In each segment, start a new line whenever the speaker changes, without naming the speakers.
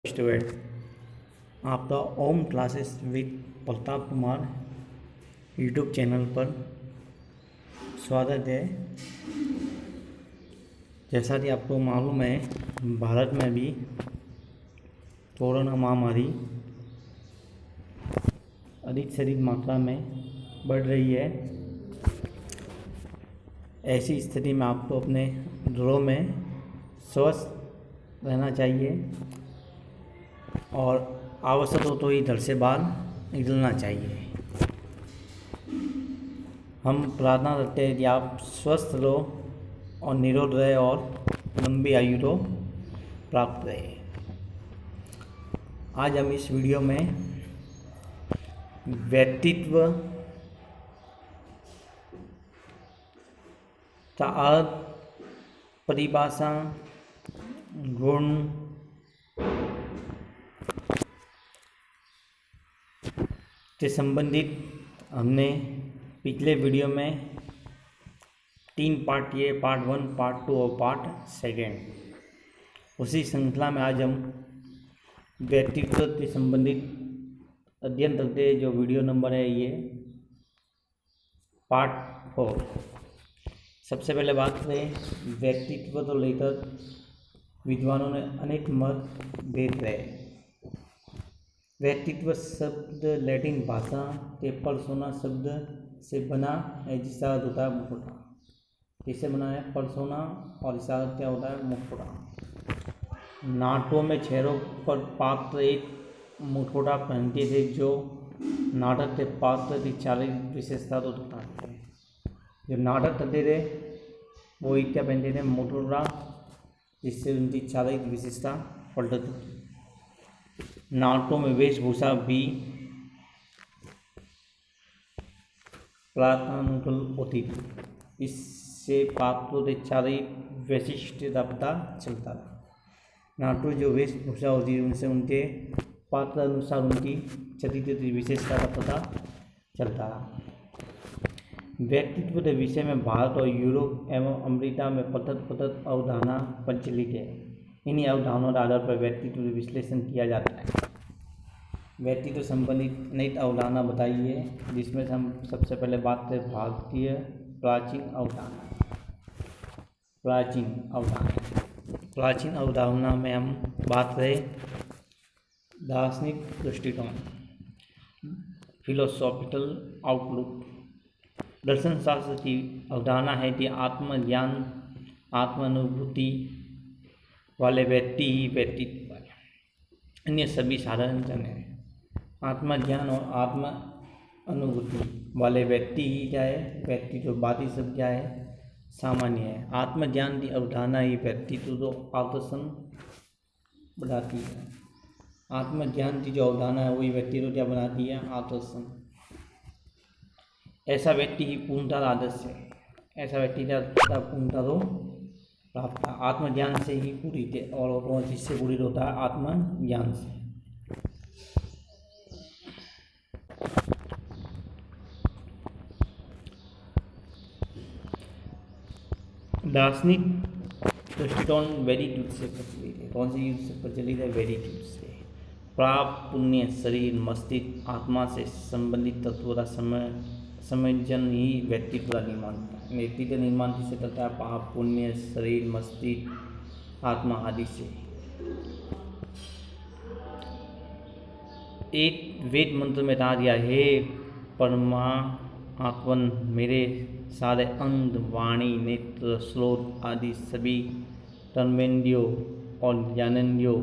Student, आपका Om classes with Pratap Kumar YouTube channel पर स्वागत है। जैसा कि आपको मालूम है, भारत में भी कोरोना महामारी अधिक से अधिक मात्रा में बढ़ रही है। ऐसी स्थिति में आपको अपने घरों में स्वस्थ रहना चाहिए और आवश्यक हो तो ही घर से बाहर निकलना चाहिए। हम प्रार्थना करते हैं कि आप स्वस्थ रहो और निरोग रहे और लंबी आयु को प्राप्त रहे। आज हम इस वीडियो में व्यक्तित्व का अर्थ, परिभाषा, गुण, से संबंधित हमने पिछले वीडियो में 3 पार्ट किए, पार्ट 1, पार्ट 2 और पार्ट 2। उसी श्रृंखला में आज हम व्यक्तित्व से संबंधित अध्ययन करते हैं। जो वीडियो नंबर है ये पार्ट 4। सबसे पहले बात करें व्यक्तित्व को लेकर विद्वानों ने अनेक मत भेद रहे। व्यक्तित्व शब्द लैटिन भाषा के पर्सोना शब्द से बना है, जिसका अर्थ होता है मुखौटा। किससे बना है? पर्सोना, और इसका अर्थ क्या होता है? मुखौटा। नाटकों में चेहरों पर पात्र एक मुखौटा पहनते थे, जो नाटक के पात्र की चारित्रिक विशेषता को दिखाते हैं। जो नाटक करते थे वो एक क्या पहनते थे? मुखौटा, जिससे उनकी चारित्रिक विशेषता पलटती थी। नाटकों में वेशभूषा भी प्रार्थनानुकूल होती थी। इससे पात्रों के चारित्रिक वैशिष्ट का पता चलता था। नाटकों जो वेशभूषा होती है उनसे उनके पात्र अनुसार उनकी चरित्र की विशेषता का पता चलता था। व्यक्तित्व के विषय में भारत और यूरोप एवं अमेरिका में पृथक अवधारणा प्रचलित है। इन्हीं अवधारणाओं के आधार पर व्यक्तित्व विश्लेषण किया जाता है। व्यक्तित्व संबंधित अनेक अवधारणा बताई है, जिसमें से हम सबसे पहले बात करें भारतीय प्राचीन अवधारणा। प्राचीन अवधारणा में हम बात करें दार्शनिक दृष्टिकोण, फिलोसॉफिकल आउटलुक। दर्शन शास्त्र की अवधारणा है कि आत्मज्ञान, आत्मानुभूति वाले व्यक्ति ही व्यक्तित्व है, अन्य सभी साधारण जन हैं। आत्मज्ञान और आत्म अनुभूति वाले व्यक्ति ही क्या है? व्यक्ति। जो बाकी सब क्या है? सामान्य है। आत्मज्ञान की अवधारणा ही व्यक्तित्व को आकर्षण बढ़ाती है। आत्मज्ञान की जो अवधारणा है वही व्यक्ति को क्या बनाती है? आकर्षण। ऐसा व्यक्ति ही पूर्णतः आदर्श है। ऐसा व्यक्ति का पूर्णतः तो प्राप्त है। आत्मज्ञान से ही पूरी थे, और जिससे पूरी होता है? आत्मज्ञान से। दार्शनिक दृष्टिकोण वैदिक युग से प्रचलित है। कौन से युग से प्रचलित है? वैदिक युग से। प्राप्त पुण्य शरीर, मस्तिष्क, आत्मा से संबंधित तत्वों का संयोजन ही व्यक्तित्व का निर्माण होता है। व्यक्तित्व निर्माण किससे करता है? पाप, पुण्य, शरीर, मस्तिष्क, आत्मा आदि से। एक वेद मंत्र में कहा गया, हे परमात्मन, मेरे सारे अंग, वाणी, नेत्र, श्रोत आदि सभी कर्मेंद्रियों और ज्ञानेंद्रियों,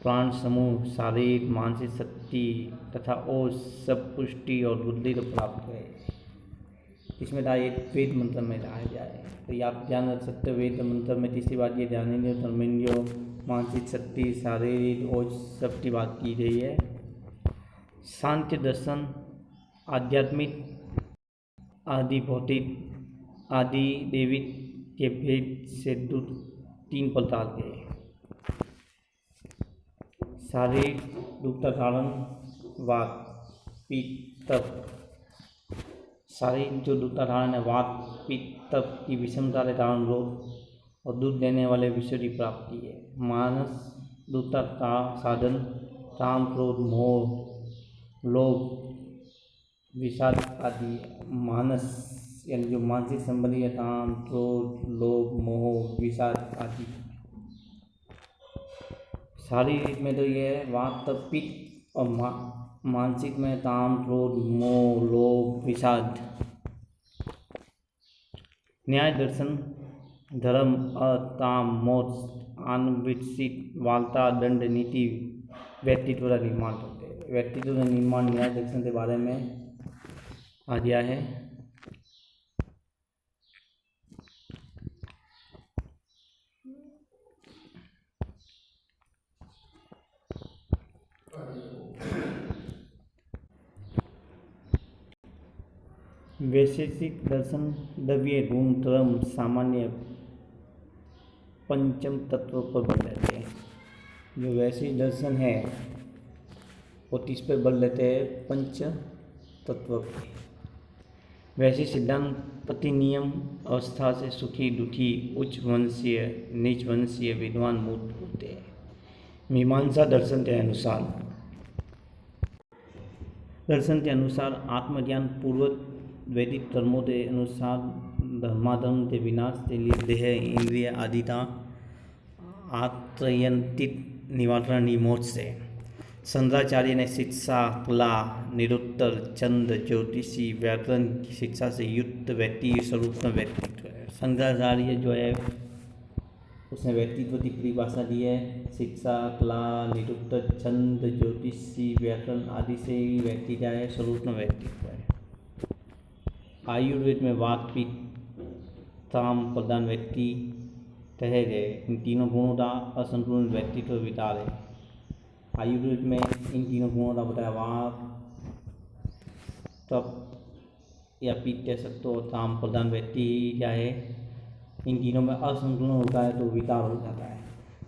प्राण समूह, शारीरिक, मानसिक शक्ति तथा और सब पुष्टि और बुद्धि को प्राप्त है। इसमें था एक वेद मंत्र में कहा जाए, तो ये आप ध्यान रख सकते हो। वेद मंत्र में तीसरी बात ये ज्ञानेंद्रियों, कर्मेंद्रियों, मानसिक शक्ति, शारीरिक और सब की बात की गई है। सांख्य दर्शन आध्यात्मिक, आदि भौतिक, आदि दैविक के भेद से 3 प्रकार के। शारीरिक दुख का कारण वात, पित्त, तप। शारीरिक जो दुख का कारण है वात, पित्त, तप की विषमता के कारण रोग और दूध देने वाले विषयों की प्राप्ति है। दूसरा का साधन काम क्रोध मोह लोभ विषाद आदि मानस यानी जो मानसिक संबंधी है काम क्रोध लोभ मोह विषाद आदि। शारीरिक में तो ये है वात पित्त और मानसिक में काम क्रोध मोह लोभ विषाद। न्याय दर्शन धर्म अर्थ काम मोक्ष आनुवंशिक वार्ता दंड नीति व्यक्तित्व का निर्माण करते हैं। व्यक्तित्व का निर्माण न्याय दर्शन के बारे में आ गया है। वैशेषिक दर्शन द्रव्य गुण धर्म सामान्य पंचम तत्व पर बल लेते हैं। जो वैशेषिक दर्शन है वो किस पर बल लेते हैं? पंच तत्व पे। वैसे सिद्धांत पति नियम अवस्था से सुखी दुखी उच्च वंशीय नीच वंशीय विद्वान मूर्त होते हैं। मीमांसा दर्शन के अनुसार आत्मज्ञान पूर्वक वैदिक धर्मों के अनुसार धर्माधर्म के विनाश के लिए देह इंद्रिय आदि का आत्रयंतित निवारण मोक्ष से। शंकराचार्य ने शिक्षा कला निरुत्तर छंद ज्योतिषी व्याकरण की शिक्षा से युक्त व्यक्ति स्वरूप में व्यक्तित्व है। शंकराचार्य जो है उसने व्यक्तित्व की परिभाषा दी है शिक्षा कला निरुत्तर छंद ज्योतिषी व्याकरण आदि से ही व्यक्ति क्या है? स्वरूप में व्यक्तित्व है। आयुर्वेद में वात पित्त ताम प्रधान व्यक्ति कहे गए। इन तीनों गुणों का असंतुलन व्यक्तित्व विकार है। आयुर्वेद में इन तीनों गुणों का बताया वात तप या पित्त कह सकते हो। ताम प्रधान व्यक्ति क्या है? इन तीनों में असंतुलन होता है तो विकार हो जाता है।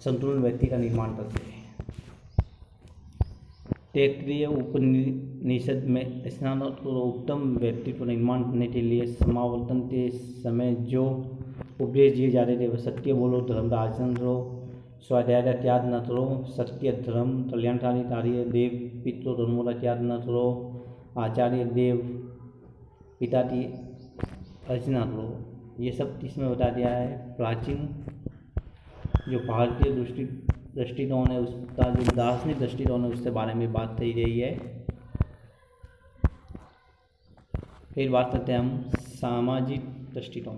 संतुलन व्यक्ति का निर्माण करते हैं। तैत्तिरीय उपनिषद में स्नातकोत्तर उत्तम व्यक्तित्व निर्माण करने के लिए समावर्तन के समय जो उपदेश दिए जाते थे वह सत्य बोलो धर्म का आचरण करो स्वाध्याय का त्याग न करो सत्य धर्म कल्याणकारी कार्य देव पितृ धर्मों का त्याग न करो आचार्य देव पिता की अर्चना करो। ये सब इसमें बता दिया है। प्राचीन जो भारतीय दृष्टिकोण है उसका जो दार्शनिक दृष्टिकोण है उसके बारे में बात कही गई है। फिर बात करते हैं हम सामाजिक दृष्टिकोण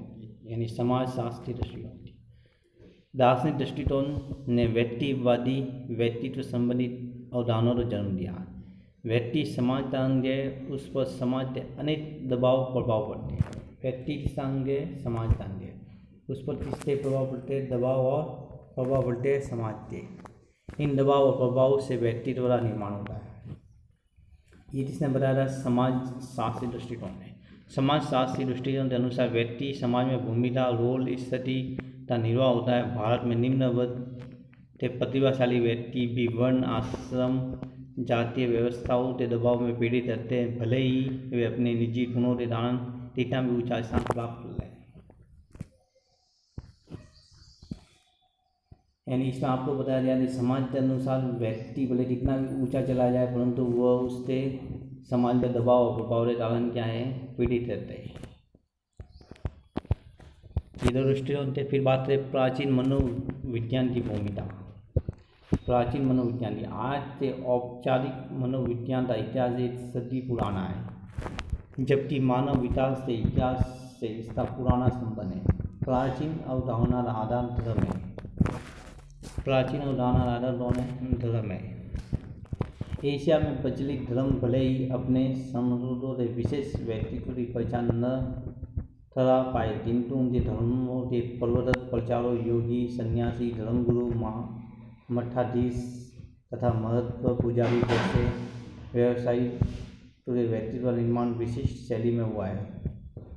यानी समाजशास्त्री दृष्टिकोण की। दार्शनिक दृष्टिकोण ने व्यक्तिवादी व्यक्तित्व संबंधी अवधारणाओं को जन्म दिया। व्यक्ति समाज का अंग है उस पर समाज के अनेक दबाव प्रभाव पड़ते हैं। व्यक्ति किसका अंग है? समाज का अंग है। उस पर किसके प्रभाव पड़ते हैं? दबाव और प्रभाव पड़ते हैं समाज के। इन दबाव और प्रभाव से व्यक्तित्व का निर्माण होता है। ये जिसने बताया था समाज शास्त्री दृष्टिकोण है। समाज शास्त्री दृष्टिकोण के अनुसार व्यक्ति समाज में भूमिका रोल स्थिति का निर्वाह होता है। भारत में निम्न वर्ग के प्रतिभाशाली व्यक्ति भी वर्ण आश्रम जातीय व्यवस्थाओं के दबाव में पीड़ित रहते हैं भले ही वे अपने निजी गुणों के कारण टीका में ऊंचा स्थान प्राप्त कर लें। यानी इसमें आपको बताया गया कि समाज के अनुसार व्यक्ति भले कितना भी ऊंचा चला जाए परंतु वह उससे समाज का दबाव और प्रभाव के कारण क्या है? पीड़ित रहते हैं। ये दो दृष्टिकोण थे। फिर बात है प्राचीन मनोविज्ञान की भूमिका। प्राचीन मनोविज्ञान की आज से औपचारिक मनोविज्ञान का इतिहास 1 सदी पुराना है जबकि मानव विकास से इतिहास से इसका पुराना संबंध है। प्राचीन अवधारणा का आधार धर्म है। प्राचीन अवधारणा का आधार धर्म है। एशिया में प्रचलित धर्म भले ही अपने संस्कृतों के विशेष व्यक्तित्व की पहचान न करा पाए किंतु उनके धर्मों के प्रवर्तक प्रचारों योगी सन्यासी धर्मगुरु मठाधीश तथा महत्व पुजारी जैसे व्यवसायी पूरे व्यक्तित्व निर्माण विशिष्ट शैली में हुआ है।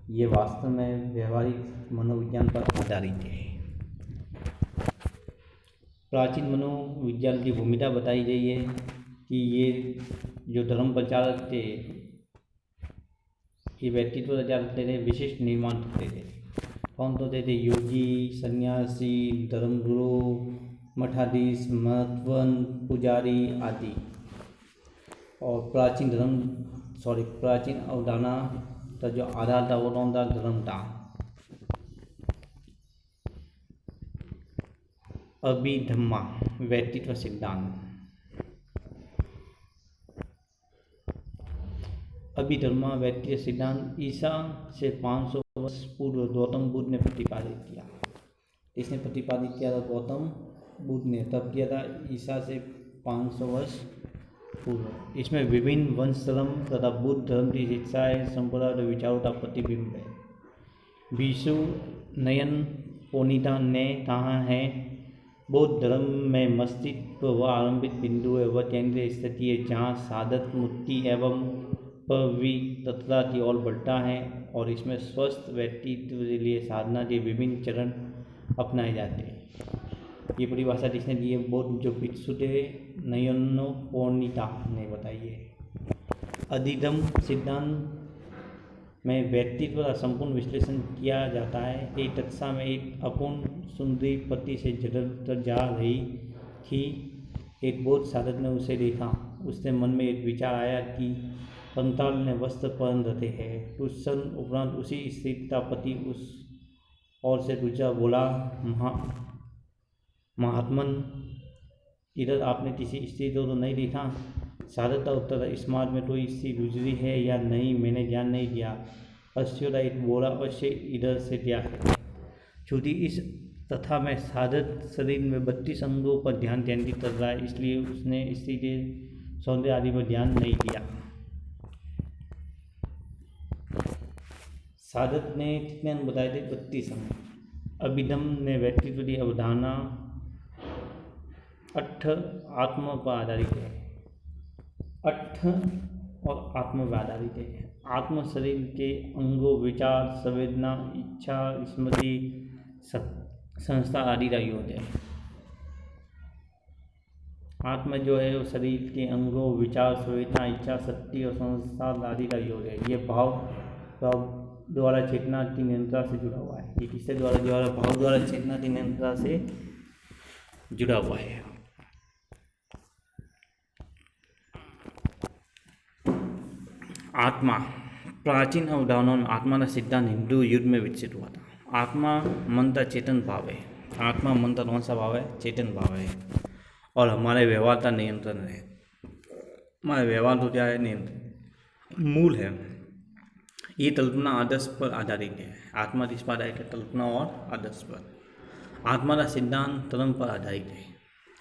ये वास्तव में व्यवहारिक मनोविज्ञान पर आधारित है। प्राचीन मनोविज्ञान की भूमिका बताई गई है कि ये जो धर्म प्रचारक थे ये व्यक्तित्व प्रचारक थे विशिष्ट निर्माण करते थे। कौन तो थे? योगी सन्यासी धर्मगुरु मठाधीश, महत्वन, पुजारी आदि। और प्राचीन अवधारणा का जो आधार था वो कौन था? धर्म था। अभिधम्मा व्यक्तित्व सिद्धांत। अभिधर्मा व्यक्तित्व सिद्धांत ईसा से 500 वर्ष पूर्व गौतम बुद्ध ने प्रतिपादित किया। इसने प्रतिपादित किया था गौतम बुद्ध ने, तब किया था ईसा से 500 वर्ष पूर्व। इसमें विभिन्न वंश धर्म तथा बुद्ध धर्म की शिक्षाएं, संप्रदाय और विचारों का प्रतिबिंब है। विशु नयन पोनीता ने कहा है, बौद्ध धर्म में मस्तिष्क वह आरंभिक बिंदु है, वह केंद्रीय स्थिति है जहाँ साधक मुक्ति एवं पवित्रता की ओर बढ़ता है, और इसमें स्वस्थ व्यक्तित्व के लिए साधना के विभिन्न चरण अपनाए जाते हैं। ये परिभाषा जिसने दी है बौद्ध जो भिक्षुते नयनोपोनिता ने बताई है। अधिगम सिद्धांत में व्यक्तित्व का संपूर्ण विश्लेषण किया जाता है। एक कक्षा में एक अपूर्ण सुंदरी पति से झगड़ जा रही थी। एक बौद्ध साधक ने उसे देखा। उसके मन में एक विचार आया कि कंकाल ने वस्त्र पहन रखे हैं। कुछ क्षण उपरांत उसी स्त्री का पति उस ओर से गुजरा, बोला, महात्मन, इधर आपने किसी स्त्री को तो नहीं देखा? साधक का उत्तर, इस मार्ग में कोई स्त्री गुजरी है या नहीं मैंने ध्यान नहीं दिया। अस्योदा एक बोला, अवश्य इधर से क्या है। चूंकि इस तथा में साधक शरीर में 32 अंगों पर ध्यान केंद्रित कर रहा है, इसलिए उसने स्त्री के सौंदर्य आदि पर ध्यान नहीं दिया। साधक ने कितने अंग बताए थे? 32 अंग। अभिधम ने व्यक्तित्व की अवधारणा 8 आत्मा पर आधारित है। 8 और आत्मा पर आधारित है। आत्मा शरीर के अंगों, विचार, संवेदना, इच्छा, स्मृति, संस्था आदि का योग है। आत्मा जो है वो शरीर के अंगों, विचार, संवेदना, इच्छा, शक्ति और संस्कार आदि का योग है। ये भाव द्वारा चेतना की नियंत्रण से जुड़ा हुआ है। ये किससे द्वारा? भाव द्वारा चेतना की नियंत्रण से जुड़ा हुआ है। आत्मा। प्राचीन अवधारणाओं में आत्मा का सिद्धांत हिंदू युग में विकसित हुआ था। आत्मा मन का चेतन भाव है। आत्मा मन का कौन सा भाव है? चेतन भाव है, और हमारे व्यवहार का नियंत्रण है। हमारे व्यवहार तो क्या है? नियंत्रण मूल है। ये कल्पना आदर्श पर आधारित है। आत्मा किस पर आधारित है? कल्पना और आदर्श पर। आत्मा का सिद्धांत कर्म पर आधारित है,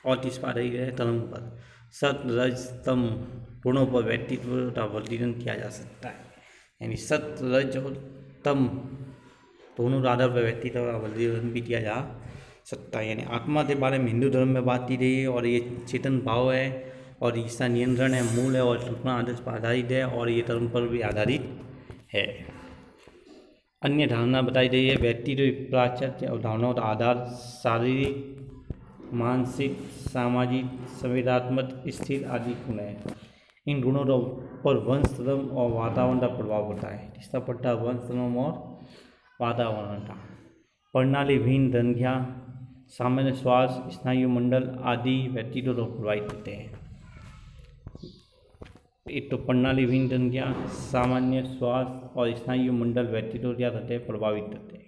और किस पर आधारित है? कर्म पर। सत, रज, तम गुणों पर व्यक्तित्व का वर्गीकरण किया जा सकता है। यानी सत, रज और तम दोनों आधार पर व्यक्तित्व का वर्गीकरण भी किया जा सकता है। यानी आत्मा के बारे में हिंदू धर्म में बात की गई है, और ये चेतन भाव है, और इसका नियंत्रण है, मूल है, और कल्पना आदर्श पर आधारित है, और ये कर्म पर भी आधारित है। अन्य धारणा बताई गई है। व्यक्तित्व पाश्चात्य अवधारणाओं का आधार शारीरिक, मानसिक, सामाजिक, संवेदनात्मक, स्थिर आदि गुण है। इन गुणों पर वंश, धर्म और वातावरण का प्रभाव पड़ता है। किसका पड़ता है? वंश, धर्म और वातावरण का। प्रणाली भिन्न ग्रंथियाँ, सामान्य श्वास, स्नायु मंडल आदि व्यक्तित्व को प्रभावित करते हैं। एक तो प्रणाली भिन्न ग्रंथियाँ, सामान्य श्वास और स्नायु मंडल व्यक्तित्व क्या करते हैं? प्रभावित करते हैं।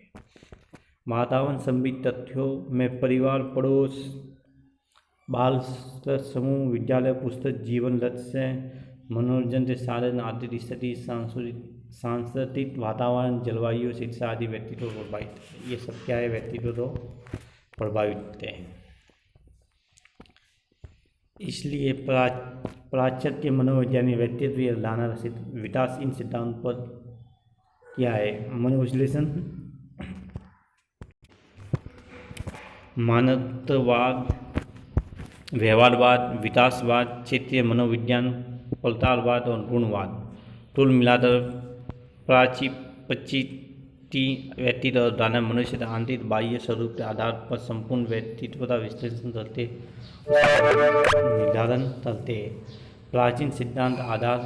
वातावरण संबंधित तथ्यों में परिवार, पड़ोस, बाल समूह, विद्यालय, पुस्तक, जीवन लक्ष्य, मनोरंजन के साधन, आर्थिक स्थिति, सांस्कृतिक वातावरण, जलवायु, शिक्षा आदि व्यक्तित्व को प्रभावित करते हैं। ये सब क्या है? व्यक्तित्व को प्रभावित करते हैं। इसलिए पाश्चात्य मनोवैज्ञानिक व्यक्तित्व या लाना विकास इन सिद्धांत पर क्या है? मनोविश्लेषण, मानवतावाद, व्यवहारवाद, विकासवाद, क्षेत्रीय मनोविज्ञान, फलतालवाद और गुणवाद कुल मिलाकर प्राचीपचिति व्यक्तित्व और दाना मनुष्य का आंतरिक बाह्य स्वरूप के आधार पर संपूर्ण व्यक्तित्व का विश्लेषण करते निर्धारण करते हैं। प्राचीन सिद्धांत आधार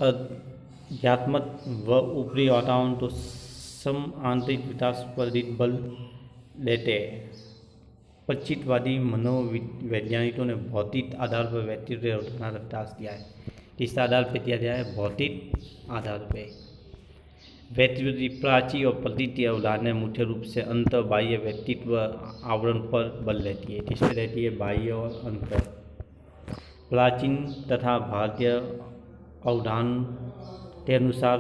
अध्यात्मक व ऊपरी वातावरण तो सम आंतरिक विकास पर बल देते हैं। परिचितवादी मनोवैज्ञानिकों ने भौतिक आधार पर व्यक्तित्व अवधारणा का विकास दिया है। किस आधार पर दिया गया है? भौतिक आधार पर। व्यक्तित्व की प्राची और प्रतीति अवधारणा मुख्य रूप से अंतर बाह्य व्यक्तित्व आवरण पर बल रहती है। किस पर रहती है? बाह्य और अंतर। प्राचीन तथा भारतीय अवधारणा के अनुसार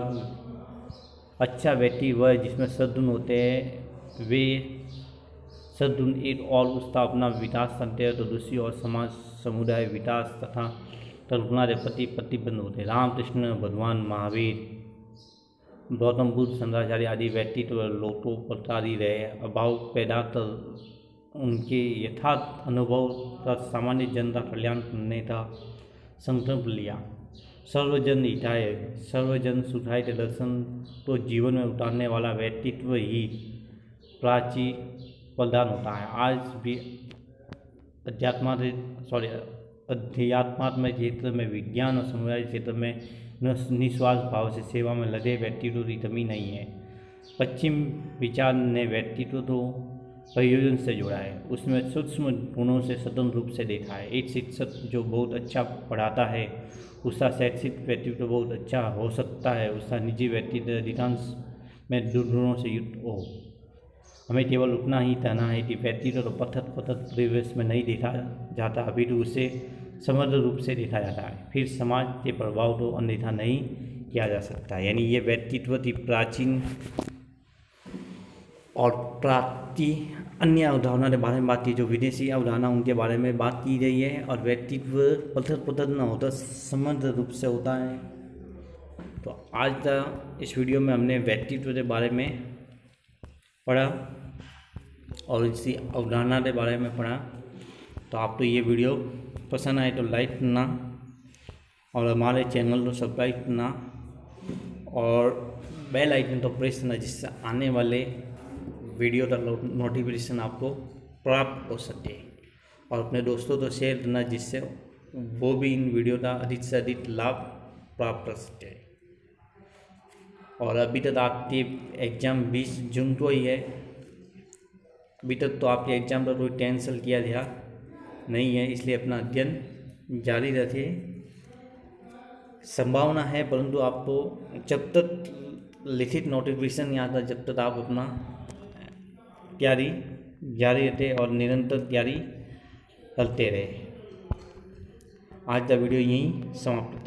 अच्छा व्यक्ति वह है जिसमें सद्गुण होते हैं। वे सद्गुण एक और उसका अपना विकास करते हैं तो दूसरी ओर समाज समुदाय विकास तथा कल्पना के प्रति प्रतिबद्ध होते हैं। रामकृष्ण, भगवान महावीर, गौतम बुद्ध, शंकराचार्य आदि व्यक्तित्व लोगों प्रतारी रहे। अभाव पैदा कर उनके यथार्थ अनुभव का सामान्य जनता कल्याण करने का संकल्प लिया। सर्वजन हिताय सर्वजन सुखाय के दर्शन तो जीवन में उतारने वाला व्यक्तित्व ही प्राची प्रदान होता है। आज भी अध्यात्मात्मक क्षेत्र में, विज्ञान और समुदाय क्षेत्र में निस्वार्थ भाव से सेवा में लगे व्यक्तित्व की कमी नहीं है। पश्चिम विचार ने व्यक्तित्व तो प्रयोजन से जोड़ा है, उसमें सूक्ष्म गुणों से स्वतंत्र रूप से देखा है। एक शिक्षक जो बहुत अच्छा पढ़ाता है उसका शैक्षिक व्यक्तित्व बहुत अच्छा हो सकता है, उसका निजी व्यक्तित्व अधिकांश में दुर्गुणों से युक्त हो। हमें केवल उतना ही कहना है कि व्यक्तित्व तो पथक परिवेश में नहीं देखा जाता, अभी तो उसे समग्र रूप से देखा जाता है। फिर समाज के प्रभाव को अनदेखा नहीं किया जा सकता। यानी ये व्यक्तित्व की प्राचीन और प्राप्ति अन्य अवधारणा के बारे में बात की, जो विदेशी अवधारणा उनके बारे में बात की गई है। और व्यक्तित्व पथक न होता, समग्र रूप से होता है। तो आज का इस वीडियो में हमने व्यक्तित्व के बारे में पढ़ा और इसी अवधारणा के बारे में पढ़ा। तो आपको ये वीडियो पसंद आए तो लाइक करना और हमारे चैनल को सब्सक्राइब करना और बेल आइकन तो प्रेस करना, जिससे आने वाले वीडियो का नोटिफिकेशन आपको प्राप्त हो सके। और अपने दोस्तों को शेयर करना, जिससे वो भी इन वीडियो का अधिक से अधिक लाभ प्राप्त कर सके। और अभी तक आपके एग्ज़ाम 20 जून को ही है। अभी तक तो आपके एग्ज़ाम का कोई कैंसिल किया गया नहीं है, इसलिए अपना अध्ययन जारी रखिए। संभावना है, परंतु आपको जब तक लिखित नोटिफिकेशन नहीं आता, जब तक आप अपना तैयारी जारी रखें और निरंतर तैयारी करते रहे। आज का वीडियो यहीं समाप्त।